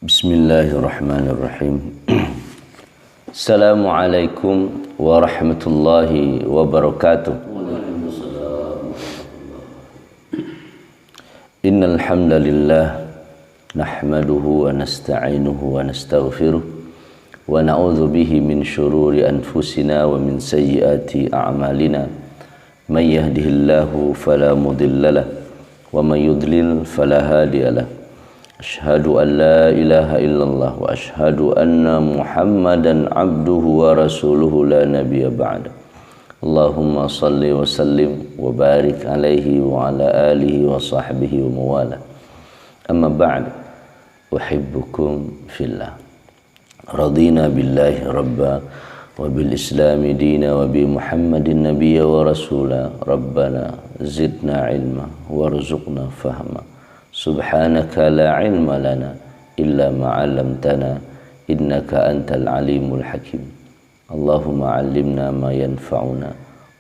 Bismillahirrahmanirrahim. Assalamualaikum warahmatullahi wabarakatuh. Innal hamdalillah nahmaduhu wa nasta'inuhu wa nastaghfiruh wa na'udzu bihi min shururi anfusina wa min sayyiati a'malina. May yahdihillahu fala mudhillalah wa may yudlil fala hadiyalah. Asyhadu an la ilaha illallah wa asyhadu anna Muhammadan abduhu wa rasuluhu la nabiyya ba'da. Allahumma salli wa sallim wa barik alaihi wa ala alihi wa sahbihi wa mawala. Amma ba'd, uhibbukum fillah. Radina billahi rabba wa bil islami dina wa bi Muhammadin nabiyya wa rasula. Rabbana zidna ilma warzuqna fahma. Subhanaka la ilma lana illa ma 'allamtana innaka antal alimul hakim. Allahumma 'allimna ma yanfa'una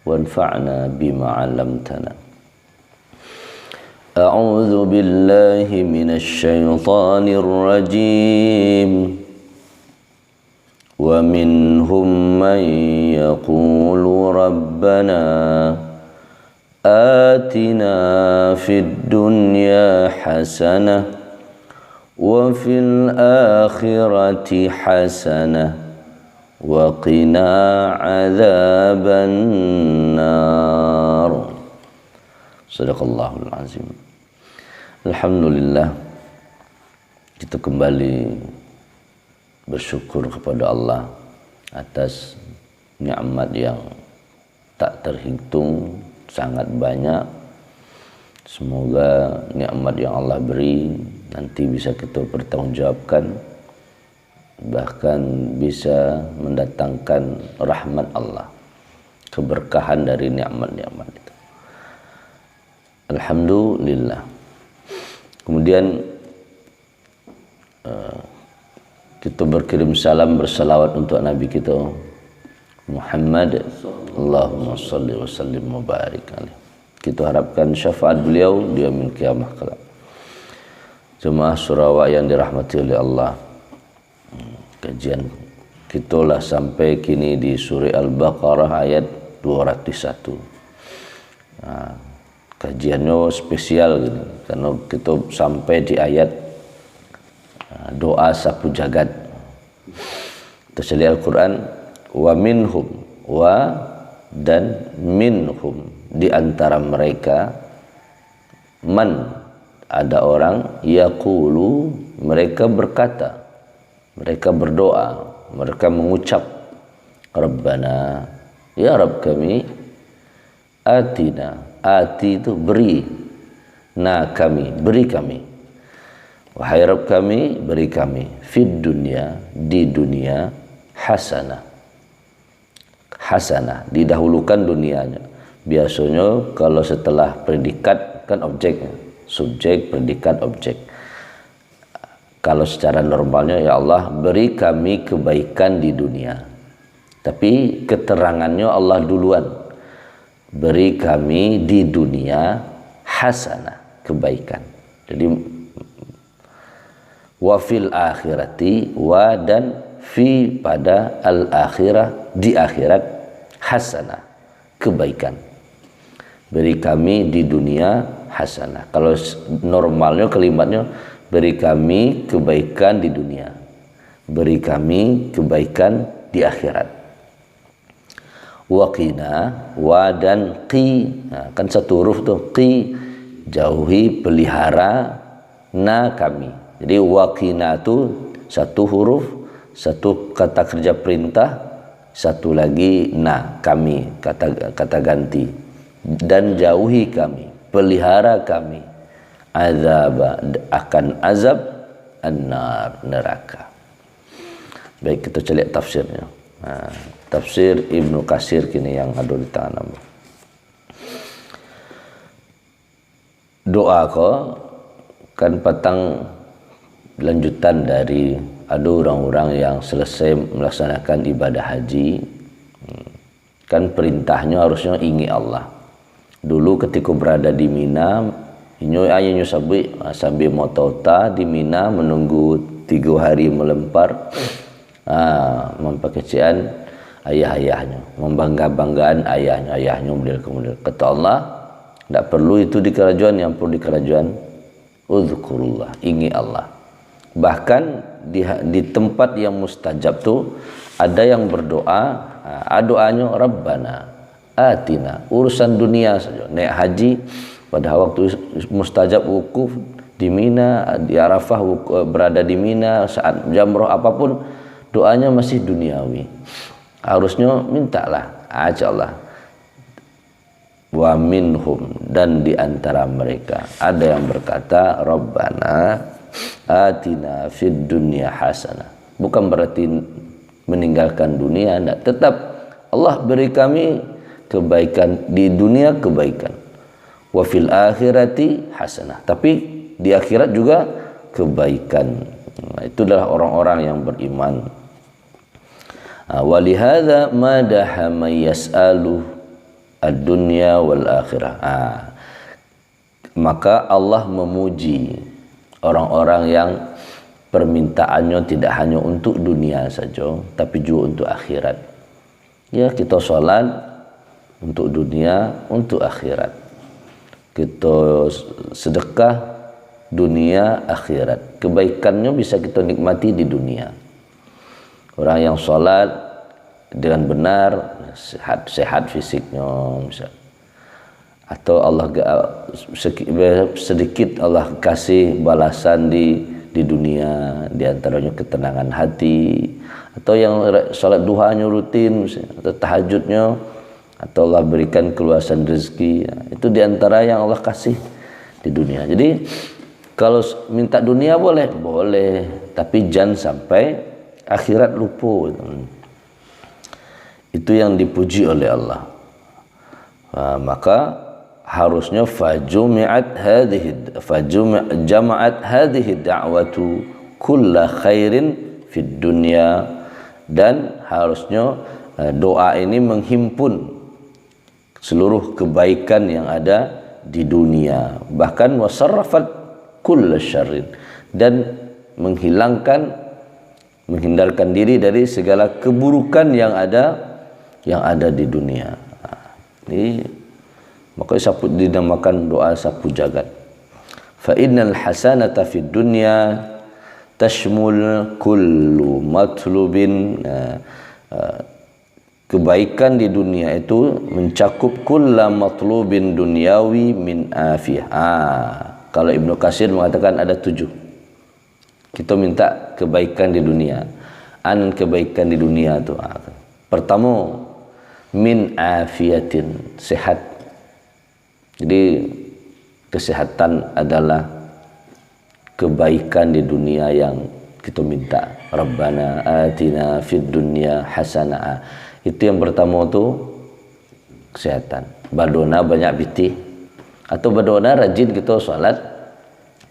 wanfa'na bima 'allamtana. A'udzu billahi minasy syaithanir rajim. Wa minhum man yaqulu rabbana آتنا في الدنيا حسنة وفي الآخرة حسنة وقنا عذاب النار. Sadaqallahul azim. Alhamdulillah, kita kembali bersyukur kepada Allah atas nikmat yang tak terhitung, sangat banyak. Semoga nikmat yang Allah beri nanti bisa kita pertanggungjawabkan, bahkan bisa mendatangkan rahmat Allah, keberkahan dari nikmat-nikmat itu. Alhamdulillah. Kemudian kita berkirim salam bersalawat untuk Nabi kita Muhammad. Allahumma salli wa sallim wa barik alaihi. Kita harapkan syafaat beliau di yaumil qiyamah kelak. Jemaah Sarawak yang dirahmati oleh Allah, kajian kita lah sampai kini di surah Al-Baqarah ayat 201. Kajiannya spesial gini, karena kita sampai di ayat doa sapu jagat. Tersedia Al-Quran, wa minhum, wa dan minhum, di antara mereka, man, ada orang, yaqulu, mereka berkata, mereka berdoa, mereka mengucap, Rabbana, ya Rabb kami, atina, ati itu beri, na kami, beri kami, wahai Rabb kami, beri kami, fid dunya, di dunia, hasanah. Hasanah, didahulukan dunianya. Biasanya kalau setelah predikat kan objeknya, subjek, predikat, objek. Kalau secara normalnya, ya Allah beri kami kebaikan di dunia. Tapi keterangannya Allah duluan, beri kami di dunia hasanah, kebaikan. Jadi wa fil akhirati, wa dan fi pada al-akhirah, di akhirat, hasanah, kebaikan. Beri kami di dunia hasanah. Kalau normalnya kalimatnya, beri kami kebaikan di dunia, beri kami kebaikan di akhirat. Waqina, wa dan qi, nah, kan satu huruf tuh, qi, jauhi, pelihara, na kami. Jadi waqina itu satu huruf, satu kata kerja perintah, satu lagi na kami, kata ganti. Dan jauhi kami, pelihara kami, azab, akan azab, an-nar, neraka. Baik, kita cari tafsirnya. Tafsir Ibnu Katsir kini yang ada di tangan nama. Doa ko kan petang lanjutan dari ada orang-orang yang selesai melaksanakan ibadah haji, kan perintahnya harusnya ingat Allah. Dulu ketika berada di Mina, inyo ayahnya sambil motota di Mina menunggu 3 hari melempar, mempekecian ayah-ayahnya, membangga-banggaan ayahnya model. Kata Allah, tidak perlu itu di kerajaan, yang perlu di kerajaan uzkurullah, ingat Allah. Bahkan di tempat yang mustajab tu ada yang berdoa, doanya Rabbana atina, urusan dunia saja. Naik haji pada waktu mustajab wukuf di Mina, di Arafah berada di Mina, saat jamroh apapun doanya masih duniawi. Harusnya mintalah Allah. Wa minhum, dan di antara mereka ada yang berkata Rabbana atina fid dunya hasanah. Bukan berarti meninggalkan dunia, tidak. Tetap Allah beri kami kebaikan di dunia, kebaikan. Wa fil akhirati hasanah, tapi di akhirat juga kebaikan. Itu adalah orang-orang yang beriman. Walihada madaha may yas'alu ad-dunya wal akhirah. Maka Allah memuji orang-orang yang permintaannya tidak hanya untuk dunia saja, tapi juga untuk akhirat. Ya, kita sholat untuk dunia, untuk akhirat. Kita sedekah dunia, akhirat. Kebaikannya bisa kita nikmati di dunia. Orang yang sholat dengan benar, sehat fisiknya misalnya. Atau Allah sedikit Allah kasih balasan di dunia, di antaranya ketenangan hati, atau yang salat duhanya rutin misalnya, atau tahajudnya, atau Allah berikan keluasan rezeki. Itu di antara yang Allah kasih di dunia. Jadi kalau minta dunia boleh, tapi jangan sampai akhirat lupa. Itu yang dipuji oleh Allah. Maka harusnya jama'at hadhihi da'watu kulla khairin fid dunya, dan harusnya doa ini menghimpun seluruh kebaikan yang ada di dunia, bahkan wasarrafat kulla syarrin, dan menghindarkan diri dari segala keburukan yang ada di dunia. Ini maka dinamakan doa sapu jagat. Fa innal hasanata fid dunya tashmul kullu matlubin. Kebaikan di dunia itu mencakup kulla matlubin dunyawi min afiyah. Kalau Ibnu Katsir mengatakan ada 7. Kita minta kebaikan di dunia. Kebaikan di dunia itu pertama min afiyatin, sehat. Jadi kesehatan adalah kebaikan di dunia yang kita minta. Rabbana atina fid dunya hasanah. Itu yang pertama tu kesehatan. Badona banyak biti, atau badona rajin kita sholat.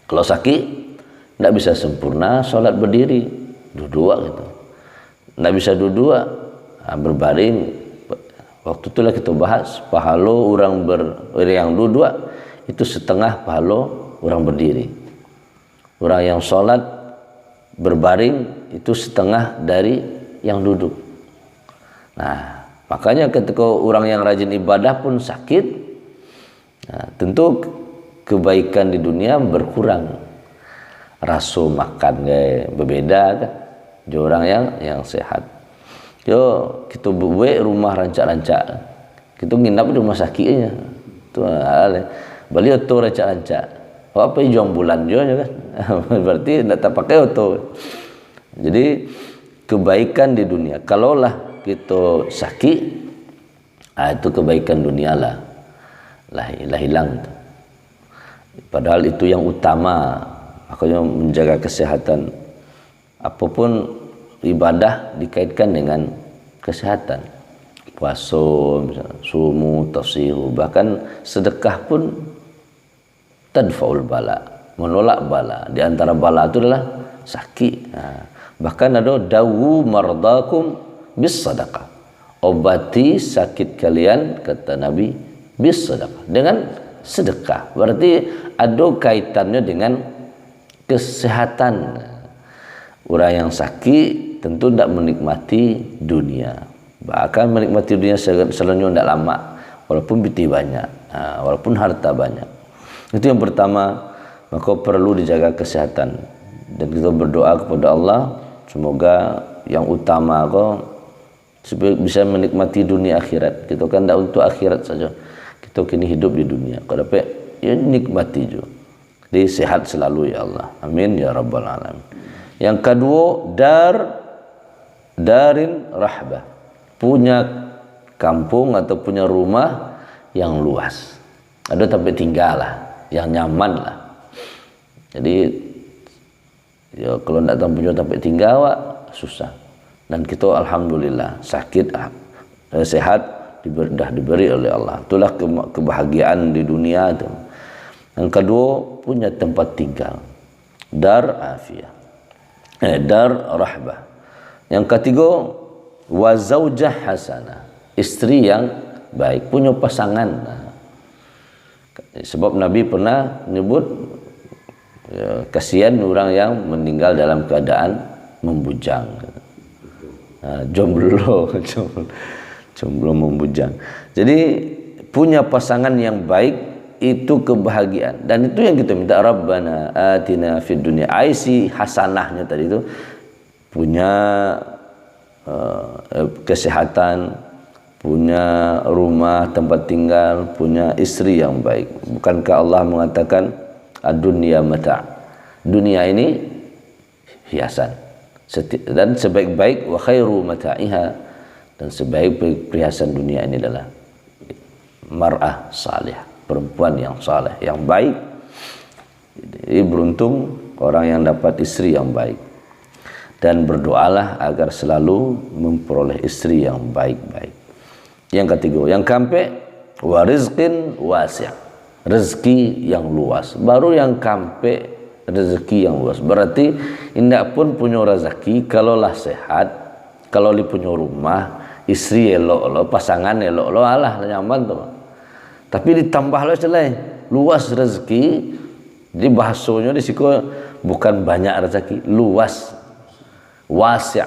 Kalau sakit tidak bisa sempurna sholat berdiri, duduk gitu. Tidak bisa duduk, berbaring. Waktu itulah kita bahas pahalo orang yang duduk itu setengah pahalo orang berdiri. Orang yang sholat berbaring itu setengah dari yang duduk. Nah, makanya ketika orang yang rajin ibadah pun sakit, tentu kebaikan di dunia berkurang. Rasa makan berbeda kan, orang yang sehat. Yo, kita buat rumah rancak-rancak, kita nginap di rumah sakitnya. Tu beliau tu rancak-rancak. Apa juang bulan juga kan? Berarti tidak terpakai auto. Jadi kebaikan di dunia. Kalaulah kita sakit, itu kebaikan dunia lah hilang. Padahal itu yang utama. Makanya menjaga kesehatan. Apapun ibadah dikaitkan dengan kesehatan. Puasa, misalnya, sumu, tafsiru, bahkan sedekah pun tadfaul bala, menolak bala. Di antara bala itu adalah sakit. Bahkan ada dawu mardakum bis sadaqah. Obati sakit kalian, kata Nabi, bis sadaqah, dengan sedekah. Berarti ada kaitannya dengan kesehatan. Orang yang sakit tentu tidak menikmati dunia, bahkan menikmati dunia selalunya tidak lama, walaupun biti banyak, walaupun harta banyak. Itu yang pertama. Maka perlu dijaga kesehatan, dan kita berdoa kepada Allah semoga yang utama supaya bisa menikmati dunia akhirat. Kita kan tidak untuk akhirat saja, kita kini hidup di dunia. Kalau dapat ya nikmati juga. Jadi sehat selalu ya Allah. Amin ya rabbal alamin. Yang kedua, darin rahbah, punya kampung atau punya rumah yang luas. Ada tempat tinggal lah, yang nyaman lah. Jadi ya kalau tidak punya tempat tinggal susah. Dan kita alhamdulillah sakit sehat dah diberi oleh Allah. Itulah kebahagiaan di dunia itu. Yang kedua, punya tempat tinggal, dar afiyah, dar rahbah. Yang ketiga, wa zaujah hasanah, istri yang baik, punya pasangan. Sebab Nabi pernah menyebut ya, kasihan orang yang meninggal dalam keadaan membujang, jomblo membujang. Jadi punya pasangan yang baik itu kebahagiaan, dan itu yang kita minta. Rabbana atina fid dunya, aisi hasanahnya tadi itu punya kesehatan, punya rumah tempat tinggal, punya istri yang baik. Bukankah Allah mengatakan ad-dunya mata', dunia ini hiasan, dan sebaik-baik wa khairu mata'iha, dan sebaik-baik perhiasan dunia ini adalah mar'ah salih, perempuan yang saleh, yang baik. Jadi beruntung orang yang dapat istri yang baik, dan berdoalah agar selalu memperoleh istri yang baik-baik. Yang ketiga, yang keempat, wa rizqin wasi', rezeki yang luas. Baru yang keempat, rezeki yang luas. Berarti indak pun punya rezeki kalaulah sehat, kalau li punya rumah, istri elok-elok, pasangan elok-elok, alah nyaman tuh. Tapi ditambah luas rezeki. Jadi bahasanya di situ bukan banyak rezeki, luas, wasi'.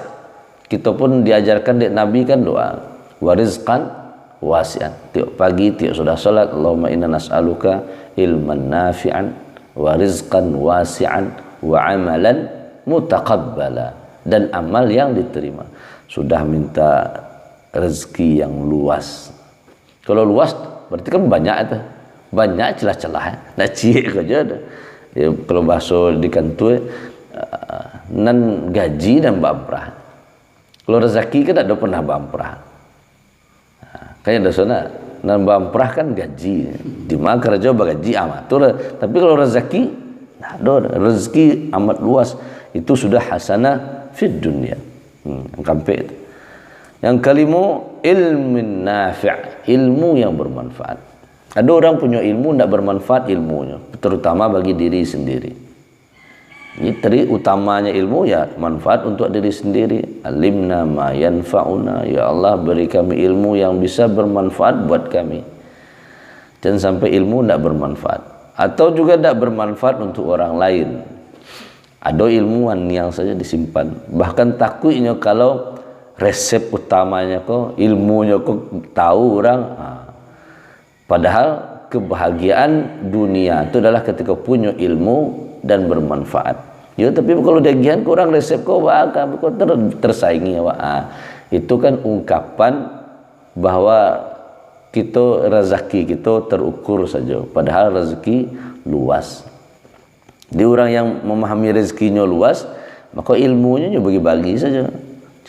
Kita pun diajarkan di Nabi kan doa, warizqan wasi'an. Tiap pagi, tiap sudah salat, Allahumma inna nas'aluka ilman nafi'an wa rizqan wasi'an wa amalan mutaqabbala, dan amal yang diterima. Sudah minta rezeki yang luas. Kalau luas berarti kan banyak itu, banyak celah-celah, nak ciek aja ada. Ya, kalau bahasa di kantor nan gaji dan bamprah. Kalau rezeki kan ada pernah bamprah. Kayak ada sana nan bamprah kan gaji, di mana kerja bagaji amatur. Tapi kalau rezeki, nah ada rezeki amat luas, itu sudah hasanah fid dunia. Yang keempat itu. Yang kelima, ilmin nafi', ilmu yang bermanfaat. Ada orang punya ilmu tidak bermanfaat ilmunya, terutama bagi diri sendiri. Jadi utamanya ilmu ya manfaat untuk diri sendiri. Alimna ma yanfa'una, ya Allah beri kami ilmu yang bisa bermanfaat buat kami. Jangan sampai ilmu tidak bermanfaat, atau juga tidak bermanfaat untuk orang lain. Ada ilmuwan yang saja disimpan, bahkan takutnya kalau resep utamanya ilmunya tahu orang. Padahal kebahagiaan dunia itu adalah ketika punya ilmu dan bermanfaat. Ya, tapi kalau dagian kurang resep tersaingi itu kan ungkapan bahwa kita rezeki kita terukur saja, padahal rezeki luas. Di orang yang memahami rezekinya luas, maka ilmunya juga bagi-bagi saja.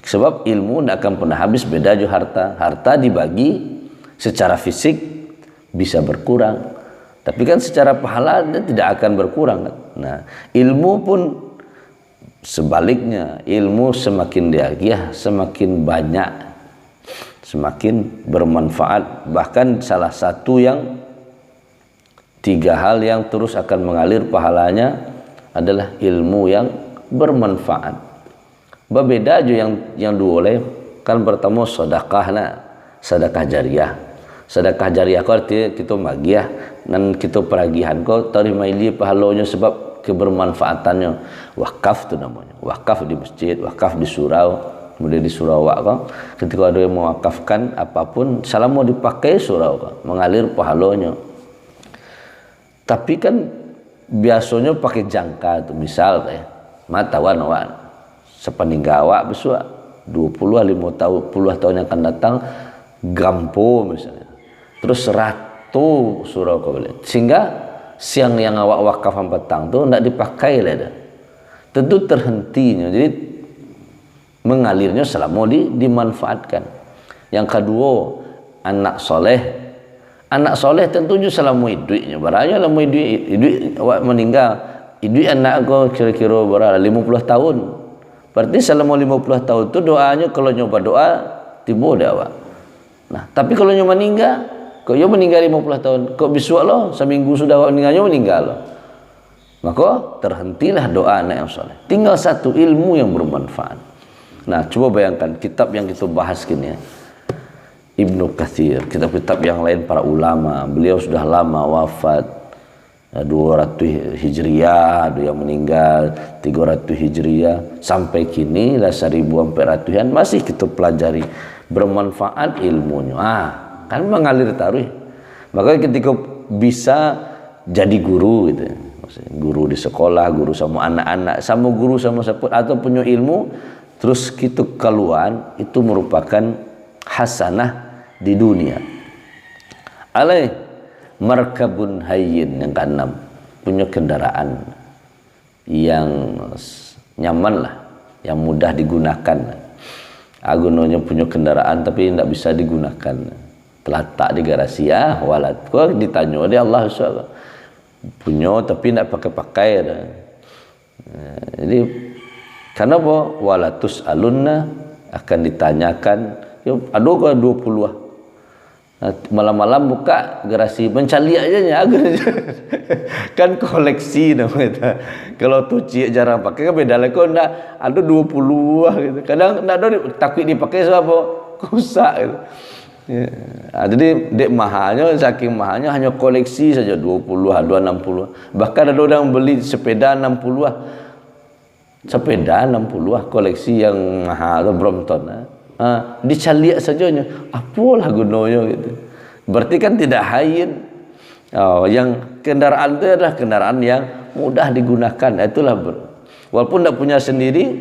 Sebab ilmu tidak akan pernah habis. Beda juga harta dibagi secara fisik bisa berkurang, tapi kan secara pahala dia tidak akan berkurang kan? Nah, ilmu pun sebaliknya, ilmu semakin diagih semakin banyak, semakin bermanfaat. Bahkan salah satu yang 3 hal yang terus akan mengalir pahalanya adalah ilmu yang bermanfaat. Berbeda aja yang dua oleh kan. Pertama sedekah, sedekah jariah. Sedekah jariah kau artinya kita magiah dan kita peragihan kau terima ini pahalanya, sebab kebermanfaatannya. Wakaf itu namanya, wakaf di masjid, wakaf di surau, kemudian di surau kok ketika ada yang mewakafkan apapun selama dipakai surau kok mengalir pahalanya. Tapi kan biasanya pakai jangka tuh, misal kayak matawan awak sepeninggal awak besok 25 tahun, puluh tahun yang akan datang gampo misalnya, terus 100 surau kau boleh, sehingga siang yang awak wakaf petang tuh tidak dipakai lah dah. Tentu terhentinya, jadi mengalirnya selama dimanfaatkan. Yang kedua, anak soleh tentunya selama hidupnya, barangnya selama hidup awak meninggal, hidup anak kau kira-kira berapa 50 tahun, berarti selama 50 tahun itu doanya kalau nyoba doa tiba dah awak. Nah, tapi kalau nyoba meninggal, kau meninggal 50 tahun, kau besok lo seminggu sudah awak meninggal lo, maka terhentilah doa anak yang soleh. Tinggal satu ilmu yang bermanfaat. Nah, coba bayangkan kitab yang kita bahas kini ya, Ibnu Katsir, kitab-kitab yang lain para ulama, beliau sudah lama wafat, 200 Hijriah, ada yang meninggal 300 Hijriah, sampai kini lah 1400-an masih kita pelajari, bermanfaat ilmunya. Kan mengalir taruh. Makanya ketika bisa jadi guru gitu, guru di sekolah, guru sama anak-anak, sama guru sama siapa atau punya ilmu, terus kita keluar, itu merupakan hasanah di dunia. Alaih markabun hayyin, yang keenam, punya kendaraan yang nyaman lah, yang mudah digunakan. Agunanya punya kendaraan tapi tidak bisa digunakan, terletak di garasi walat. Kau ditanya oleh Allah SWT, punya tapi tidak pakai-pakai. Jadi kenapa? Walatus alunna, akan ditanyakan. Ada kau 20 malam-malam buka garasi mencari aja kan koleksi namanya. Kalau tu cik jarang pakai kan beda lah. Kau ndak ada 20 gitu. Kadang ndak ada takut dipakai sebab rusak gitu. Ya. Jadi dek mahalnya, saking mahalnya hanya koleksi saja 20, ada 60. Bahkan ada orang beli sepeda 60. Sepeda 60 koleksi yang mahal, Brompton. Dicaliak sajanya, apalah gunanya gitu. Berarti kan tidak hayyin. Yang kendaraan itu adalah kendaraan yang mudah digunakan. Itulah walaupun tidak punya sendiri,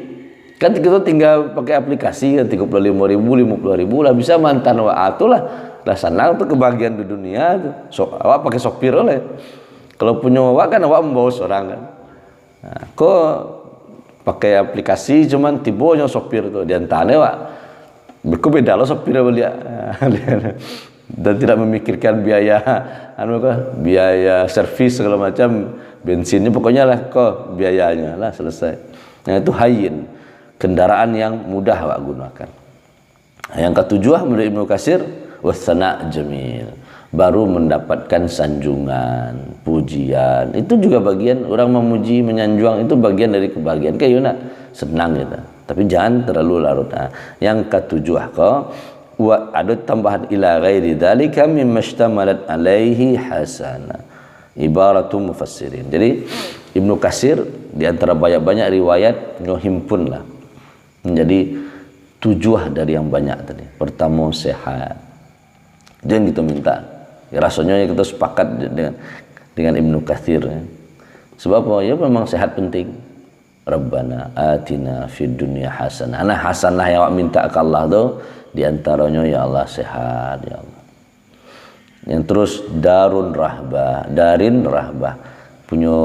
kan kita tinggal pakai aplikasi kan 35.000, 50.000 lah bisa mantan itulah lah senang tuh kebahagiaan di dunia tuh. Awak pakai sopir oleh. Kalau punya awak kan awak membawa seorang kan. Kok pakai aplikasi cuman tibonya sopir tuh diantaranya awak. Beda loh sopir beliau dan tidak memikirkan biaya biaya servis segala macam, bensinnya pokoknya lah kok biayanya lah selesai. Nah itu hayyin, kendaraan yang mudah awak gunakan. Yang ketujuh menurut Ibnu Katsir, wasana jamil, baru mendapatkan sanjungan, pujian. Itu juga bagian orang memuji, menyanjung, itu bagian dari kebahagiaan. Kayak senang gitu. Tapi jangan terlalu larut. Yang ketujuh ada tambahan ila ghairi dzalika mimma ishtamalat alaihi hasana. Ibaratu mufassirin. Jadi Ibnu Katsir di antara banyak-banyak riwayat himpun lah menjadi 7 dari yang banyak tadi. Pertama sehat. Jangan kita minta. Ya, rasanya kita sepakat dengan Ibnu Katsir. Sebab apa? Ya memang sehat penting. Rabbana atina fid dunya hasanah. Nah hasanah yang awak minta ke Allah tu diantaranya ya Allah sehat ya Allah. Yang terus darin rahbah, punya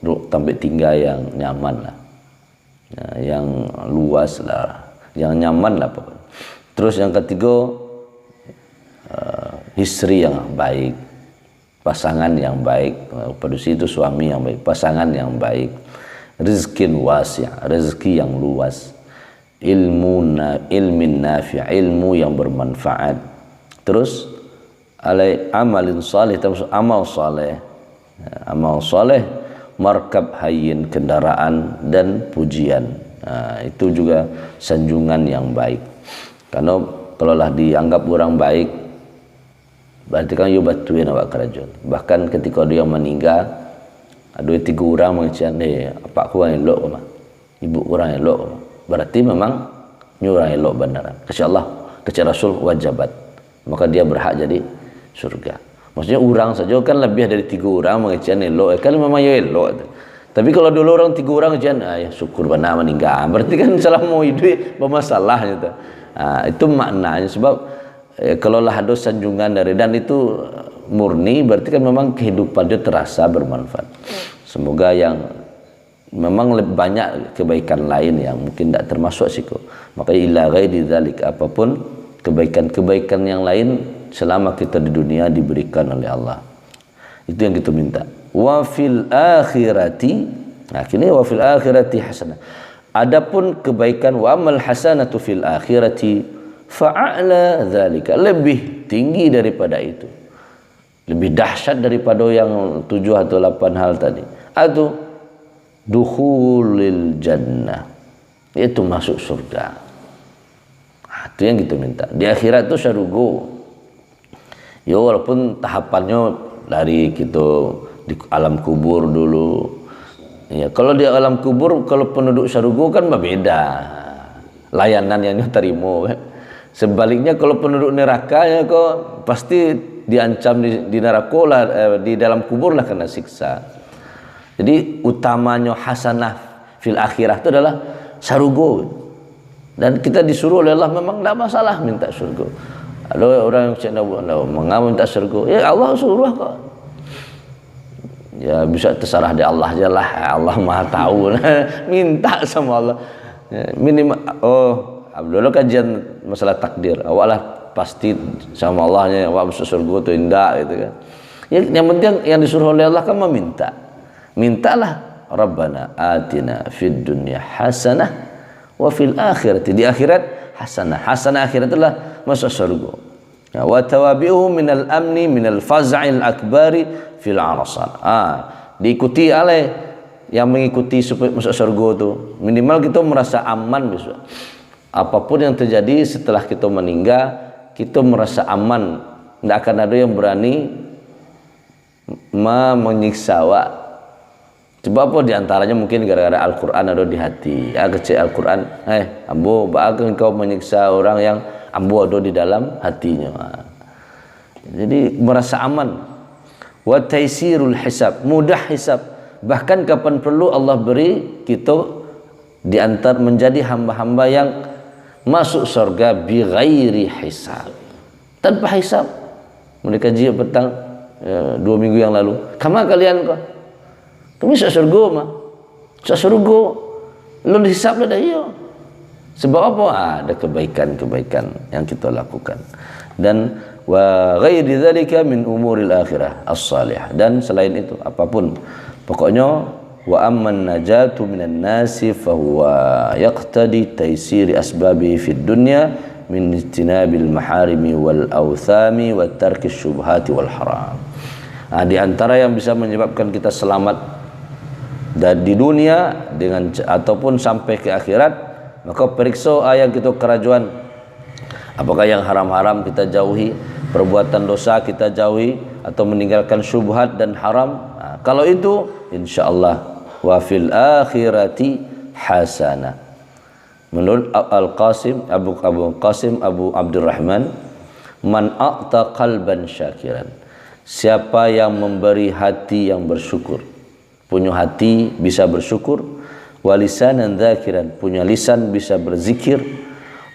tempat tinggal yang nyaman lah, yang luas lah, yang nyaman lah pokoknya. Terus yang ketiga istri yang baik, pasangan yang baik, pada situ suami yang baik, pasangan yang baik. Rezeki wasi', rezeki yang luas, ilmin nafi', ilmu yang bermanfaat. Terus amalin salih, termasuk amal saleh, markab hayyin, kendaraan dan pujian. Itu juga sanjungan yang baik. Karena kalau lah dianggap orang baik, berarti kan you batuin awak kerajaan. Bahkan ketika dia meninggal, Ada tiga orang mengacian apa kurang elok mah. Ibu kurang elok. Berarti memang nyurang elok benaran. Kasih Allah, kasih Rasul wajibat. Maka dia berhak jadi surga. Maksudnya orang saja kan lebih dari tiga orang mengacian elok. Kan memang ya elok. Tapi kalau dulu orang tiga orang acian, ya syukur benar meninggal. Berarti kan selama hidup bermasalah gitu. Itu maknanya sebab kalau lah ada sanjungan dari dan itu murni berarti kan memang kehidupan dia terasa bermanfaat. Semoga yang memang lebih banyak kebaikan lain yang mungkin tidak termasuk siku. Maka ila ghairi dzalik, apapun kebaikan-kebaikan yang lain selama kita di dunia diberikan oleh Allah. Itu yang kita minta. Wa fil akhirati, nah kini wa fil akhirati hasanah. Adapun kebaikan wa amal hasanatu fil akhirati fa'ala dzalika, lebih tinggi daripada itu. Lebih dahsyat daripada yang 7 atau 8 hal tadi. Atau dukhulil jannah, itu masuk surga. Itu yang kita minta. Di akhirat itu syurga. Ya walaupun tahapannya dari kita di alam kubur dulu. Ya, kalau di alam kubur kalau penduduk syurga kan berbeda. Layanan yang diterima kan. Sebaliknya kalau penduduk neraka ya kok pasti diancam di neraka lah, di dalam kubur lah kena siksa. Jadi utamanya hasanah fil akhirah itu adalah syurga. Dan kita disuruh oleh Allah memang tidak masalah minta syurga. Ada orang yang cakap mengapa minta syurga? Ya Allah suruh kok. Ya bisa terserah di Allah aja lah. Allah Maha tahu. Minta sama Allah. Minimal dulu kajian masalah takdir. Awak lah pasti sama Allahnya awak masuk surga itu indah gitu kan. Ya, yang penting yang disuruh oleh Allah kan meminta. Mintalah Rabbana atina fid dunya hasanah wa fil akhirati, di akhirat hasanah. Hasanah akhirat adalah masuk surga. Ya, wa tawabi'uhu minal amni minal faz'il akbari fil arasat. Diikuti oleh yang mengikuti supaya masuk surga itu minimal kita merasa aman besok. Apapun yang terjadi setelah kita meninggal, kita merasa aman. Tidak akan ada yang berani menyiksa awak. Sebab apa? Diantaranya mungkin gara-gara Al-Quran ada di hati. Kecil Al-Quran, ambo, bahkan kau menyiksa orang yang ambo ada di dalam hatinya. Jadi merasa aman. Wa taisirul hisab, mudah hisab. Bahkan kapan perlu Allah beri kita diantar menjadi hamba-hamba yang masuk surga bi ghairi hisab, tanpa hisab. Mereka kaji petang 2 minggu yang lalu. Kama kalian kok? Kami masuk surga mah. Masuk surga. Lu dihisab dah iya. Sebab apa? Ada kebaikan-kebaikan yang kita lakukan. Dan wa ghairi dzalika min umuril akhirah as-salihah. Dan selain itu apapun, pokoknya wa amman najatu minan nasi fahuwa yaqtadi taysiri asbabi fid dunya min istinabil maharimi wal awthami wa tarki syubhati wal haram. Di antara yang bisa menyebabkan kita selamat dan di dunia dengan ataupun sampai ke akhirat, maka periksa yang kita kerajuan. Apakah yang haram-haram kita jauhi, perbuatan dosa kita jauhi, atau meninggalkan syubhat dan haram. Kalau itu insyaallah wa fil akhirati hasanah. Menurut Al-Qasim Abu Qasim Abu Abdurrahman, man a'ta qalban syakiran, siapa yang memberi hati yang bersyukur, punya hati bisa bersyukur, walisanan dzakiran, punya lisan bisa berzikir,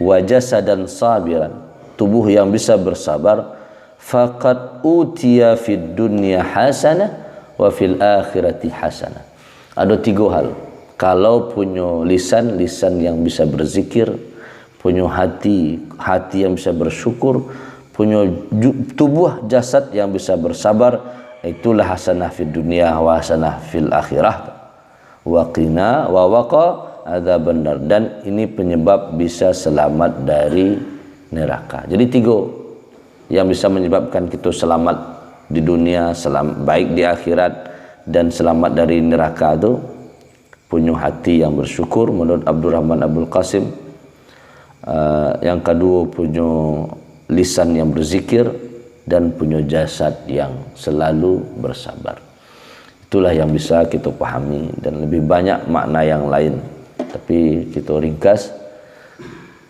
wa jasadan sabiran, tubuh yang bisa bersabar, faqad utiya fid dunya hasanah wa fil akhirati hasanah. Ada 3 hal. Kalau punya lisan yang bisa berzikir, punya hati yang bisa bersyukur, punya tubuh jasad yang bisa bersabar, itulah hasanah fid dunya wa hasanah fil akhirah wa qina wa waqa adzaban nar. Dan ini penyebab bisa selamat dari neraka. Jadi 3 yang bisa menyebabkan kita selamat di dunia, baik di akhirat, dan selamat dari neraka itu punya hati yang bersyukur menurut Abdurrahman Abdul Qasim. Yang kedua punya lisan yang berzikir, dan punya jasad yang selalu bersabar. Itulah yang bisa kita pahami, dan lebih banyak makna yang lain, tapi kita ringkas.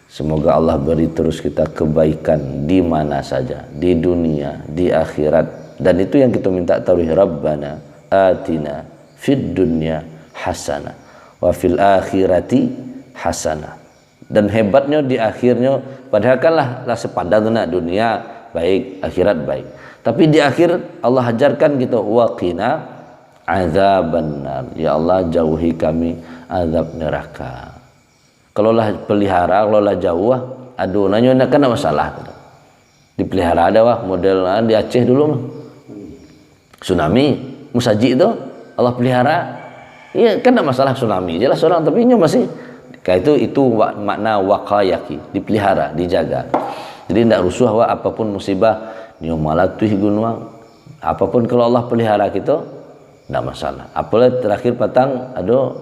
Semoga Allah beri terus kita kebaikan di mana saja, di dunia, di akhirat. Dan itu yang kita minta tahu, Rabbana atina fid dunya hasanah wa fil akhirati hasanah. Dan hebatnya di akhirnya, padahal kan lah sepadan nak, dunia baik, akhirat baik. Tapi di akhir Allah ajarkan kita, waqina azabannar, ya Allah jauhi kami azab neraka. Kalau lah pelihara, kalau lah jauh, aduh nanya nak kan masalah. Dipelihara ada wah, model di Aceh dulu mah. Tsunami, musaji itu Allah pelihara. Iya kan tidak masalah tsunami, jelas orang, tapi nya masih kayak itu makna waqayaki, dipelihara, dijaga. Jadi tidak rusuh wah, apapun musibah nyo malatuh gunung, apapun kalau Allah pelihara kita tidak masalah. Apalagi terakhir patang ada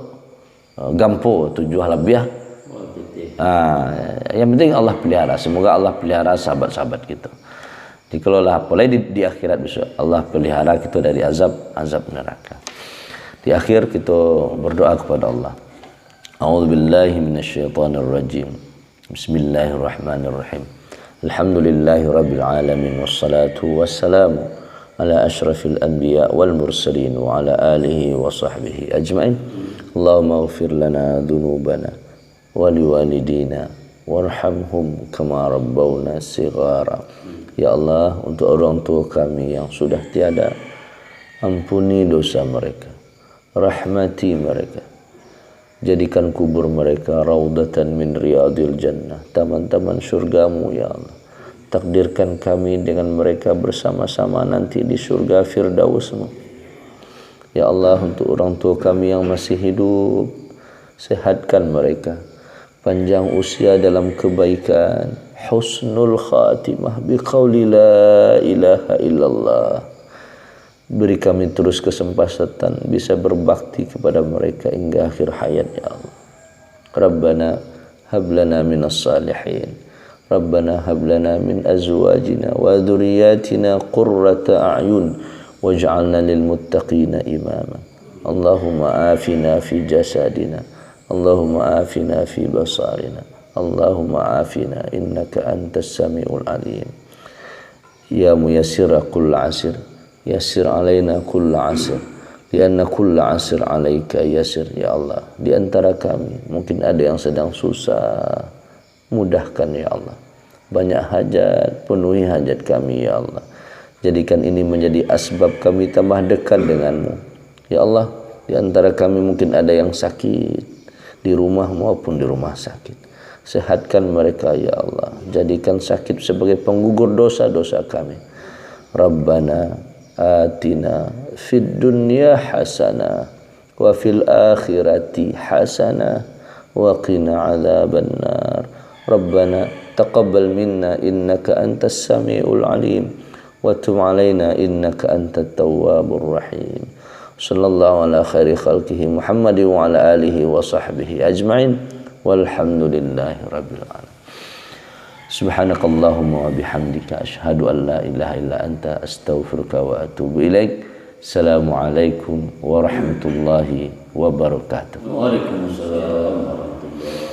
gampo 7 lebih. Yang penting Allah pelihara. Semoga Allah pelihara sahabat-sahabat kita. Dikelola apalagi di akhirat besok, Allah pelihara kita dari azab neraka. Di akhir kita berdoa kepada Allah. A'udzubillahi minasyaitonirrajim. Bismillahirrahmanirrahim. Alhamdulillahirabbil alamin, wassalatu wassalamu ala asyrafil anbiya wal mursalin wa ala alihi wa sahbihi ajmain. Allahumma ighfir lana dzunubana wa liwalidina warhamhum kama rabbawna shighara. Ya Allah, untuk orang tua kami yang sudah tiada, ampuni dosa mereka, rahmati mereka, jadikan kubur mereka raudatan min riyadil jannah, taman-taman surgamu ya Allah. Takdirkan kami dengan mereka bersama-sama nanti di surga Firdausmu. Ya Allah, untuk orang tua kami yang masih hidup, sehatkan mereka, panjang usia dalam kebaikan, husnul khatimah biqauli la ilaha illallah. Beri kami terus kesempatan bisa berbakti kepada mereka hingga akhir hayat ya Allah. Rabbana hablana minas salihin, Rabbana hablana min azwajina wa dhurriyyatina qurrata a'yun waj'alna lil muttaqina imama. Allahumma afina fi jasadina, Allahumma afina fi basarina, Allahumma afina innaka antas samiul alim. Ya muyassira kull asir, yassir alaina kull asir, lianna kull asir alaika yassir. Ya Allah, di antara kami mungkin ada yang sedang susah, mudahkan ya Allah. Banyak hajat, penuhi hajat kami ya Allah. Jadikan ini menjadi asbab kami tambah dekat denganmu ya Allah. Di antara kami mungkin ada yang sakit di rumah maupun di rumah sakit, sehatkan mereka ya Allah. Jadikan sakit sebagai penggugur dosa-dosa kami. Rabbana atina fid dunya hasanah wa fil akhirati hasanah wa qina adzabannar. Rabbana taqabbal minna innaka antas samiul alim wa tub alaina innaka antat tawwabur rahim. Sallallahu ala khairi khalqihi Muhammadin wa ala alihi wa sahbihi ajma'in walhamdulillahi rabbil alamin. Subhanakallahumma wa bihamdika asyhadu an la ilaha illa anta astaghfiruka wa atubu ilaik. Assalamualaikum warahmatullahi wabarakatuh. Waalaikumsalam warahmatullahi.